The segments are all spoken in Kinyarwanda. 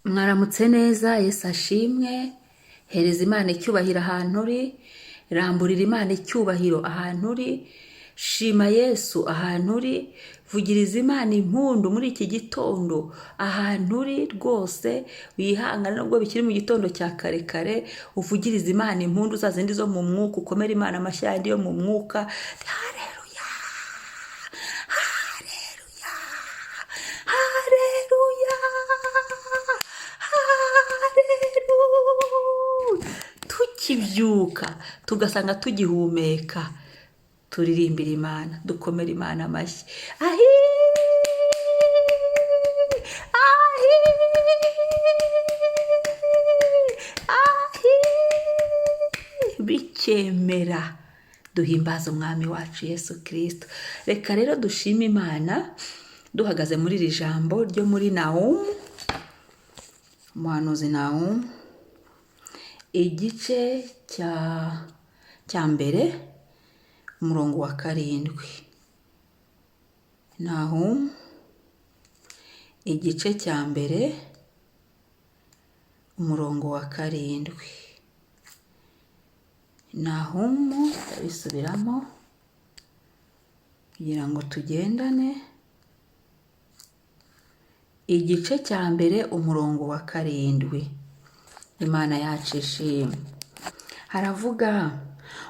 Mwaramutse neza, Yesu ashimwe. Hereza Imana icyubahiro ahantu uri, ramburira Imana icyubahiro ahantu uri, shima Yesu ahantu uri, vugiriza Imana impundu muri iki gitondo ahantu uri rwose. Wihangane nubwo bikiri mu gitondo cya kare kare, uvugiriza Imana impundu za zindi zo mu mwuka, ukomere Imana amashyi yandi yo mu mwuka. Haleluya, haleluya, haleluya, haleluya. Tukibyuka tugasanga tugihumeka, turirimbira Imana, dukomere Imana amashyi. Ahi, ahi, ahi. Bikemera duhimbaza umwami wacu Yesu Kristo. Reka rero dushime Imana duhagaze muri iri jambo ryo muri Nahumu, umuhanuzi Nahumu, igice cya mbere umurongo wa 7. Nahumu igice cya mbere umurongo wa 7. Nahumu ndabisubiramo kugira ngo tugendane. Igice cya mbere umurongo wa 7. Imana yacu ishimwe. Haravuga,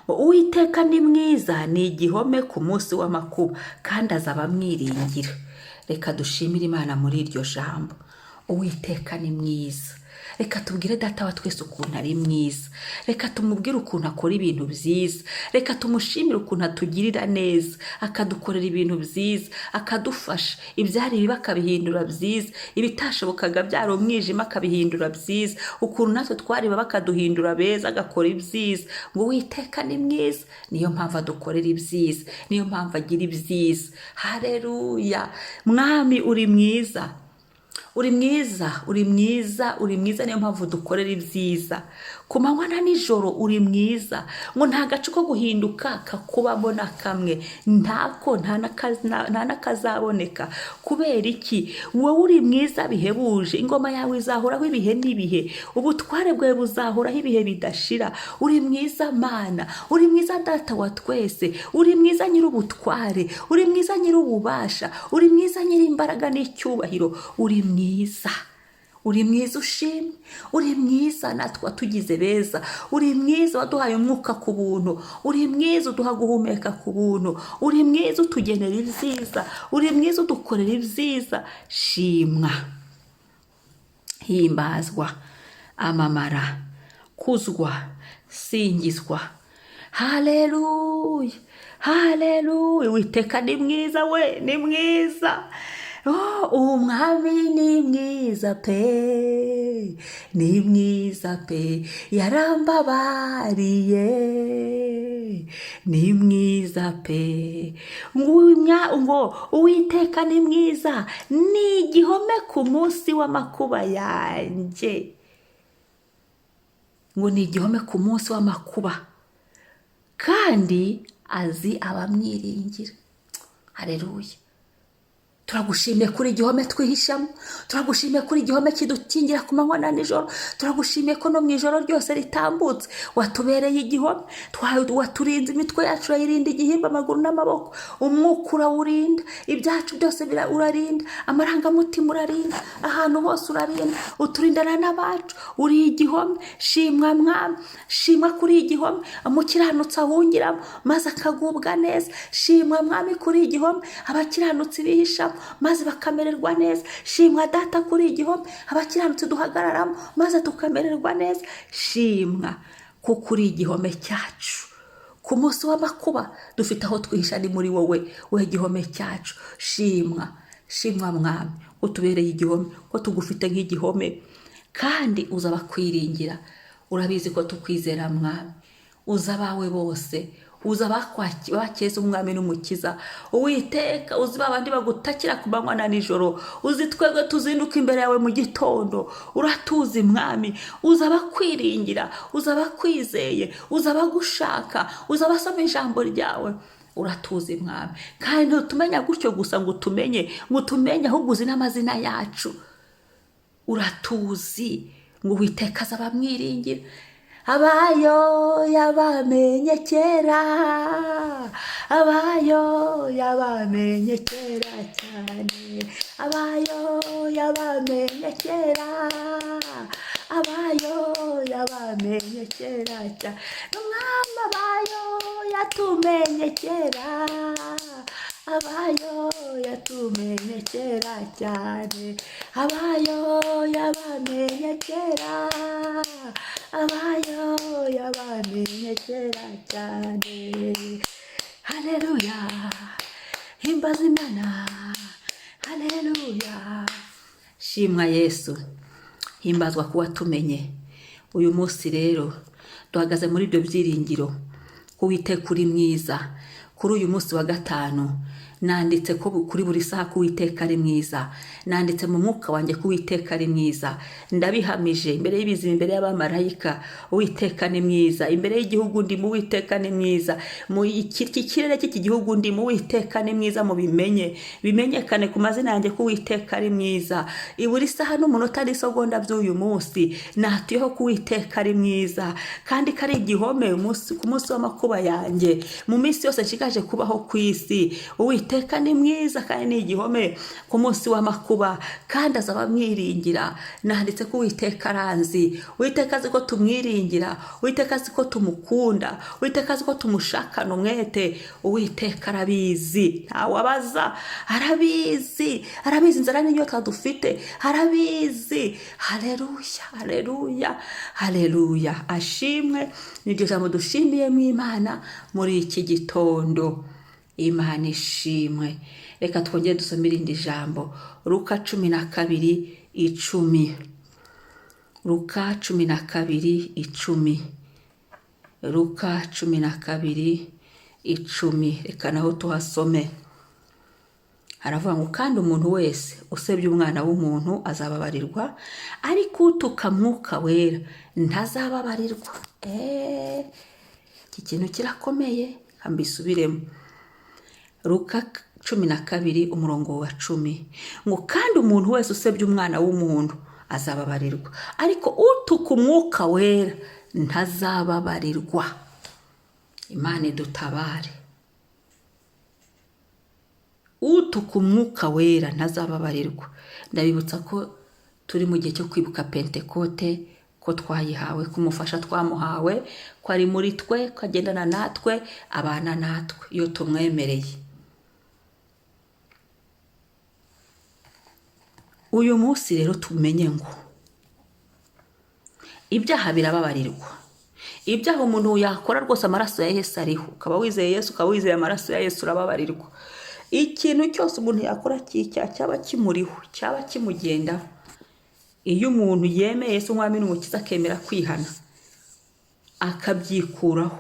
Uwiteka ni mwiza, ni igihome ku munsi w'amakuba, kandi azaba amwiringira. Reka dushimire Imana muri iryo jambo. Uwiteka ni mwiza. Reka tubwire Data wa twese ukuntu ari mwiza. Reka tumubwire ukuntu akora ibintu byiza. Reka tumushimire ukuntu atugirira neza, akadukorera ibintu byiza, akadufasha. Ibyari bibi akabihindura byiza, ibitashobokaga byari umwijima akabihindura byiza. Ukuntu natwe twariba bakaduhindura beza, agakora ibyiza. Ngo Uwiteka ni mwiza, niyo mpamvu adukorera ibyiza, niyo mpamvu agira ibyiza. Haleluya. Mwami uri mwiza, uri mwiza, uri mwiza, uri mwiza, niyo mpamvu dukorera ibyiza. Ku manywa na nijoro uri mwiza, ngo nta gace ko guhinduka kakubamo na kamwe, ntako nta nakazaboneka. Kubera iki? Wowe uri mwiza bihebuje, ingoma yawe izahoraho ibihe n'ibihe, ubutware bwawe buzahoraho ibihe bidashira. Uri mwiza Mana, uri mwiza Data wa twese, uri mwiza nyir'ubutware, uri mwiza nyir'ububasha, uri mwiza nyir'imbaraga n'icyubahiro. Uri mwiza, uri mwiza ushimwe, uri mwiza natwe watugize beza, uri mwiza waduhaye umwuka ku buntu, uri mwiza uduha guhumeka ku buntu, uri mwiza utugenera ibyiza, uri mwiza udukorera ibyiza. Shimwa, himbazwa, amamara, kuzwa, singizwa. Haleluya, haleluya. Uwiteka ni mwiza, we ni mwiza. Umwami ni mwiza pe, ni mwiza pe, yarambabariye, ni mwiza pe. Ngo Uwiteka ni mwiza, ni igihome ku munsi w'amakuba yanjye. Ngo ni igihome ku munsi w'amakuba, kandi azi abamwiringira. Haleluya. Turagushimiye kuri igihome twihishamo, turagushimiye kuri igihome kidukingira ku manywa na nijoro, turagushimiye ko no mu ijoro ryose ritambutse watubereye igihome. Waturinze imitwe yacu, urayirinda igihimba, amaguru n'amaboko, umwuka urawurinda, ibyacu byose urarinda, amarangamutima urarinda, ahantu hose urarinda, uturindana n'abacu. Uri igihome. Shimwa Mwami, shimwa kuri igihome umukiranutsi ahungiramo maze akagubwa neza. Shimwa Mwami kuri igihome abakiranutsi bihishamo maze bakamererwa neza. Shimwa Data kuri igihome abakiranutsi duhagararamo maze tukamererwa neza. Shimwa kuko uri igihome cyacu ku munsi w'amakuba, dufite aho twihisha ni muri wowe, we gihome cyacu. Shimwa, shimwa Mwami utubereye igihome, ko tugufite nk'igihome, kandi uza bakwiringira. Urabizi ko tukwizera Mwami, uza abawe bose, uza bakeza umwami n'umukiza. Uwiteka uzi babandi bagutakira ku manywa na nijoro, uzi twebwe tuzinduka imbere yawe mu gitondo. Uratuzi Mwami, uza bakwiringira, uza bakwizeye, uza bagushaka, uza basoma ijambo ryawe. uratuzi mwami, kandi ntutumenya gutyo gusa ngo utumenye ahubwo uzi n'amazina yacu. uratuzi ngo Uwiteka azabamwiringira. Abayo yabamenye kera, abayo yabamenye kera cyane, abayo yabamenye kera, abayo yabamenye kera cyane, n'umwami abayo yatumenye kera, abayo yatumenye kera cyane, abayo yabamenye kera, abayo yabamenye kera cyane. Haleluya, himbaza Imana, haleluya. Shimwa Yesu, himbazwa kuba tumenye. Uyu munsi rero duhagaze muri ibyo byiringiro ko Uwiteka uri mwiza. Kuri uyu munsi wa gatanu nanditse ko kuri buri saha ko Uwiteka ari mwiza, nanditse mu mwuka wanjye ko Uwiteka ari mwiza. Ndabihamije imbere y'ibizima, imbere y'abamarayika, Uwiteka ni mwiza. Imbere y'igihugu ndimo, Uwiteka ni mwiza. Mu kirere cy'iki gihugu ndimo, Uwiteka ni mwiza. Mu bimenyekane ku mazina yanjye ko Uwiteka ari mwiza. Iburi saha n'umunota n'isegonda by'uyu munsi natuyeho ko Uwiteka ari mwiza, kandi ko ari igihome ku munsi w'amakuba yanjye, mu minsi yose nshigaje kubaho ku isi. Uwiteka ni mwiza kandi ni igihome ku munsi w'amakuba, kandi azaba amwiringira. Nanditse ko Uwiteka aranzi, Uwiteka azi ko tumwiringira, Uwiteka azi ko tumukunda, Uwiteka azi ko tumushakana umwete. Uwiteka arabizi, ntawabaza, arabizi inzara n'inyota dufite, arabizi. Haleluya, haleluya, haleluya. Ashimwe. Niryo jambo dushimiye mu Imana muri iki gitondo. Imana ishimwe. Reka twongere dusome irindi jambo, Luka 12:10. Luka 12:10. Luka 12:10. Reka naho tuhasome. Haravuga ngo kandi umuntu wese usebye umwana w'umuntu azababarirwa, ariko utuka Mwuka Wera ntazababarirwa. Iki kintu kirakomeye, mbisubiremo. Luka 12:10 ngo kandi umuntu wese usebye umwana w'umuntu azababarirwa, ariko utuka Umwuka Wera ntazababarirwa. Imana idutabare. Utuka Umwuka Wera ntazababarirwa. Ndabibutsa ko turi mu gihe cyo kwibuka Pentekote, ko twayihawe, kumufasha twamuhawe, ko ari muri twe, ko agendana natwe, abana natwe iyo tumwemereye. Uyu munsi rero tumenye ngo ibyaha birababarirwa. Ibyaha umuntu yakora rwose amaraso ya Yesu ariho. Ukaba wizeye Yesu, ukaba wizeye amaraso ya Yesu, urababarirwa. Ikintu cyose umuntu yakora cy'icyaha cyaba kimuriho, cyaba kimugendaho, iyo umuntu yemeye Yesu nk'umwami n'umukiza akemera kwihana, akabyikuraho,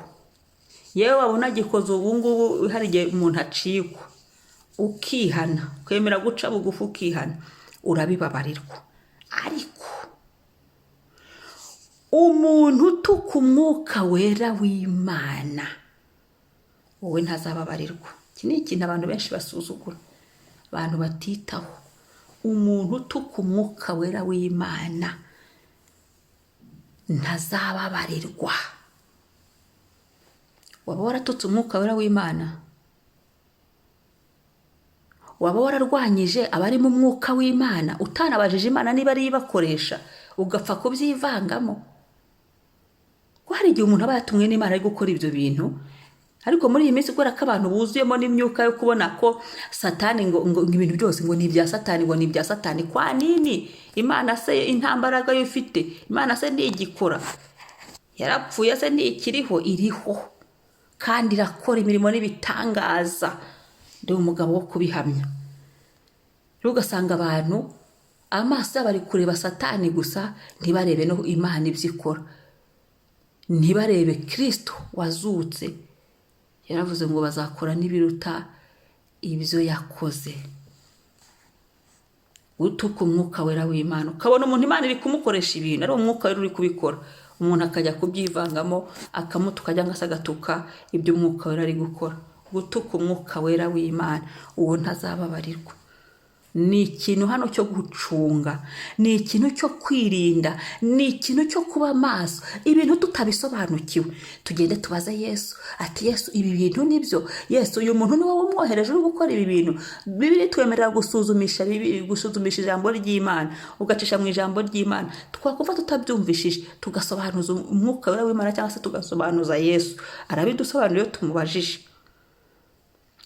yewe wabona gikoze ubungubu, hari igihe umuntu acikwa, ukihana, kwemera guca bugufi ukihana, urabibabarirwa. Ariko umuntu utuka Umwuka Wera w'Imana, wowe ntazababarirwa. Iki ni ikintu abantu benshi basuzugura, abantu batitaho. Umuntu utuka Umwuka Wera w'Imana ntazababarirwa. Waba waratutse Umwuka Wera w'Imana? Waba wararwanyije abari mu Mwuka w'Imana, utanabajije Imana niba ari ibakoresha, ugapfa kubyivangamo? Ko hari igihe umuntu aba yatumwe n'Imana ari gukora ibyo bintu, ariko muri iyi minsi kubera ko abantu buzuyemo n'imyuka yo kubona ko Satani ngo ibintu byose ngo ni ibya Satani, ngo ni ibya Satani. Kwa nini? Imana se intambaraga yo ifite? Imana se ntigikora? Yarapfuye se ntikiriho? Iriho kandi irakora imirimo n'ibitangaza. Ndi umugabo wo kubihamya. Rero ugasanga abantu amaso bari kureba Satani gusa, ntibarebe no Imana ibyo ikora, ntibarebe Kristo wazutse. Yaravuze ngo bazakora n'ibiruta ibyo yakoze. Utuka Umwuka Wera w'Imana, ukabona umuntu Imana iri kumukoresha ibintu, ari Umwuka Wera uri kubikora, umuntu akajya kubyivangamo, akamutuka cyangwa se agatuka ibyo Umwuka Wera ari gukora. Gutuka Umwuka Wera w'Imana, uwo ntazababarirwa. ni ikintu hano cyo gucunga, ni ikintu cyo kwirinda, ni ikintu cyo kuba maso. Ibintu tutabisobanukiwe tugende tubaza Yesu ati Yesu ibi bintu nibyo? Yesu uyu muntu ni wowe umwohereje uri gukora ibi bintu? Bibiri twemerera gusuzumisha ijambo ry'Imana, ugacisha mu ijambo ry'Imana, twakumva tutabyumvishije tugasobanuza umwuka wera w'Imana cyangwa se tugasobanuza Yesu, arabidusobanurira iyo tumubajije,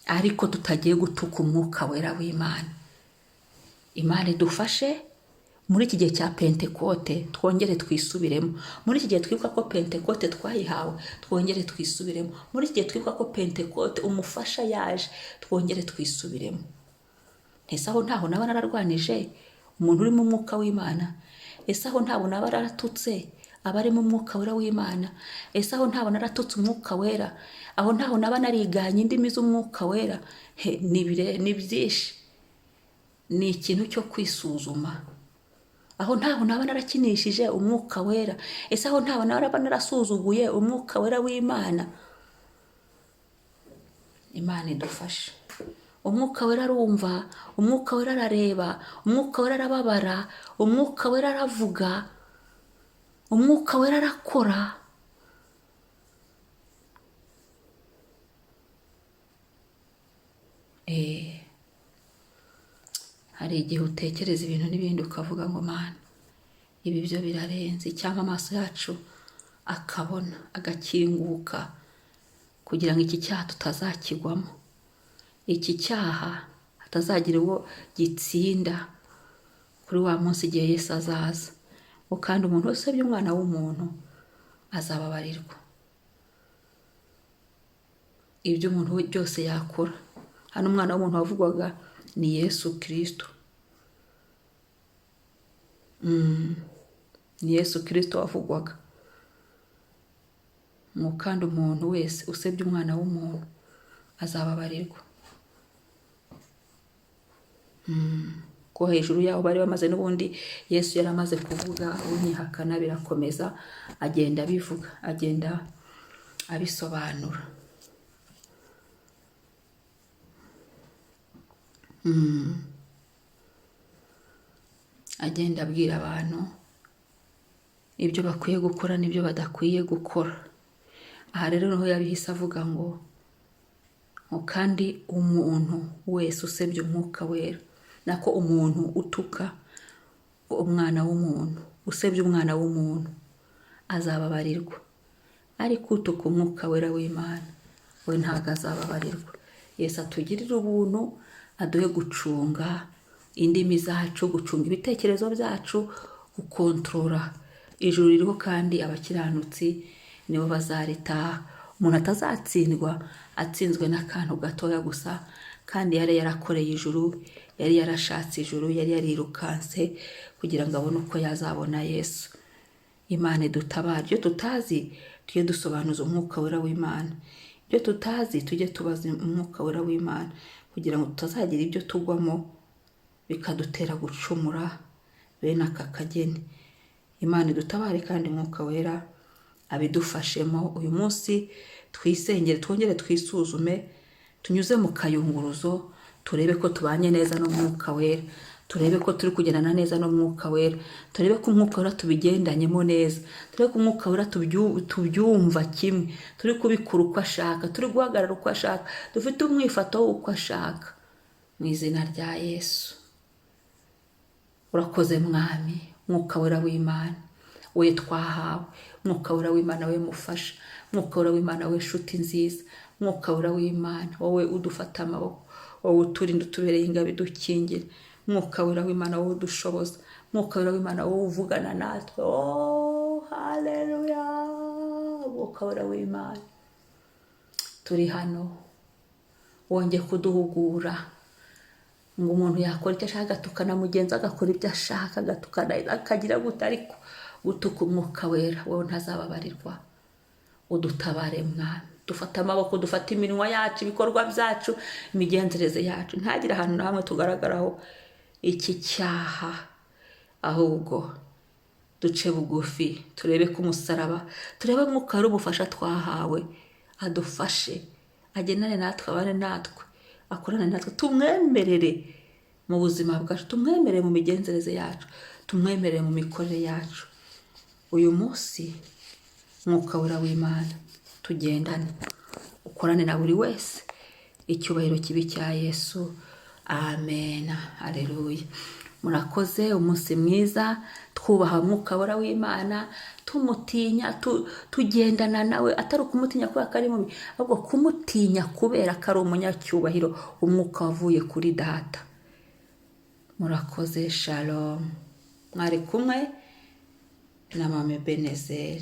ariko tutagiye gutuka umwuka wera w'Imana. Imana idufashe muri iki gihe cya Pentekote, twongere twisubiremo. Muri iki gihe twibuka ko Pentekote twayihawe, twongere twisubiremo. Muri iki gihe twibuka ko Pentekote umufasha yaje, twongere twisubiremo. Ese aho ntaho naba nararwanije umuntu uri mu mwuka w'Imana? Ese aho ntaho naba naratutse abari mu mwuka wera w'Imana? Ese aho ntaho naratutse umwuka wera? Aho ntaho naba nariganye indimi z'umwuka wera? Ni byinshi. Ni ikintu cyo kwisuzuma. Aho ntaho naba narakinishije umwuka wera? Ese aho ntaho naba narasuzuguye umwuka wera w'Imana? Imana idufashe. Umwuka wera arumva, umwuka wera arareba, umwuka wera arababara, umwuka wera aravuga, umwuka wera arakora. Hari igihe utekereza ibintu n'ibindi ukavuga ngo Mana ibi byo birarenze, cyangwa amaso yacu akabona agakinguka kugira ngo iki cyaha tutazakigwamo, iki cyaha hatazagira uwo gitsinda kuri wa munsi igihe Yesu azaza. Kandi umuntu wese by'umwana w'umuntu azababarirwa ibyo umuntu we byose yakora. Hano umwana w'umuntu wavugwaga ni Yesu Kristo. Ni Yesu Kristo wavugwaga. Kandi umuntu wese usebye umwana w'umuntu azababarirwa. Ko hejuru yaho bari bamaze n'ubundi Yesu yari amaze kuvuga, unyihakana birakomeza, agenda abivuga, agenda abisobanura. Agenda abwira abantu ibyo bakwiye gukora n'ibyo badakwiye gukora. Aha rero niho yabihise avuga ngo kandi umuntu wese usebye umwuka wera, nako umuntu utuka umwana w'umuntu, usebye umwana w'umuntu azababarirwa, ariko utuka umwuka wera w'Imana we ntabwo azababarirwa. Yesu atugirire ubuntu, aduhe gucunga indimi zacu, gucunga ibitekerezo byacu, gukontorora. Ijuru ririho kandi abakiranutsi nibo bazaritaha. Umuntu atazatsindwa atsinzwe n'akantu gatoya gusa, kandi yari yarakoreye ijuru, yari yarashatse ijuru, yari yarirukanse kugira ngo abone uko yazabona Yesu. Imana idutabare. Ibyo tutazi tujye dusobanuza umwuka wera w'Imana, ibyo tutazi tujye tubaza umwuka wera w'Imana, kugira ngo tutazagira ibyo tugwamo bikadutera gucumura bene aka kageni. Imana idutabare kandi umwuka wera abidufashemo. Uyu munsi twisengere, twongere twisuzume, tunyuze mu kayunguruzo, turebe ko tubanye neza n'umwuka wera, turebe ko turi kugendana neza n'umwuka wera, turebe ko umwuka wera tubigendanyemo neza, turebe ko umwuka wera tubyumva kimwe, turi kubikora uko ashaka, turi guhagarara uko ashaka, dufite umwifato uko ashaka, mu izina rya Yesu. Urakoze Mwami, mwuka wera w'Imana we twahawe, mwuka wera w'Imana we mufasha, mwuka wera w'Imana we nshuti nziza, mwuka wera w'Imana wowe udufata amaboko, wowe uturinda utubereye ingabo idukingira, mwuka wera w'Imana wowe udushoboza, mwuka wera w'Imana wowe uvugana natwe. Haleluya. Mwuka wera w'Imana turi hano, wongeye kuduhugura ngo umuntu yakora icyo ashaka, agatukana mugenzi agakora ibyo ashaka, agatukana akagira gute, ariko gutuka umwuka wera wowe ntazababarirwa. Udutabare Mwami, dufate amaboko, dufate iminwa yacu, ibikorwa byacu, imigenzereze yacu, ntagire ahantu na hamwe tugaragaraho iki cyaha, ahubwo duce bugufi, turebe ku musaraba, turebe umwuka wera ubufasha twahawe, adufashe, agenane natwe, abane natwe, akorane natwe, tumwemerere mu buzima bwacu, tumwemerere mu migenzereze yacu, tumwemerere mu mikorere yacu. Uyu munsi Mwuka wera w'Imana tugendane, ukorane na buri wese. Icyubahiro kibi cya Yesu. Amen. Haleluya. Murakoze, umunsi mwiza, twubaha Mwuka wera w'Imana, tumutinya, tugendana nawe, atari ukumutinya kubera ko ari mubi, ahubwo kumutinya kubera ko ari umunyacyubahiro, umwuka wavuye kuri Data. Murakoze, shalom. Mwari kumwe na Mama Ebenezer.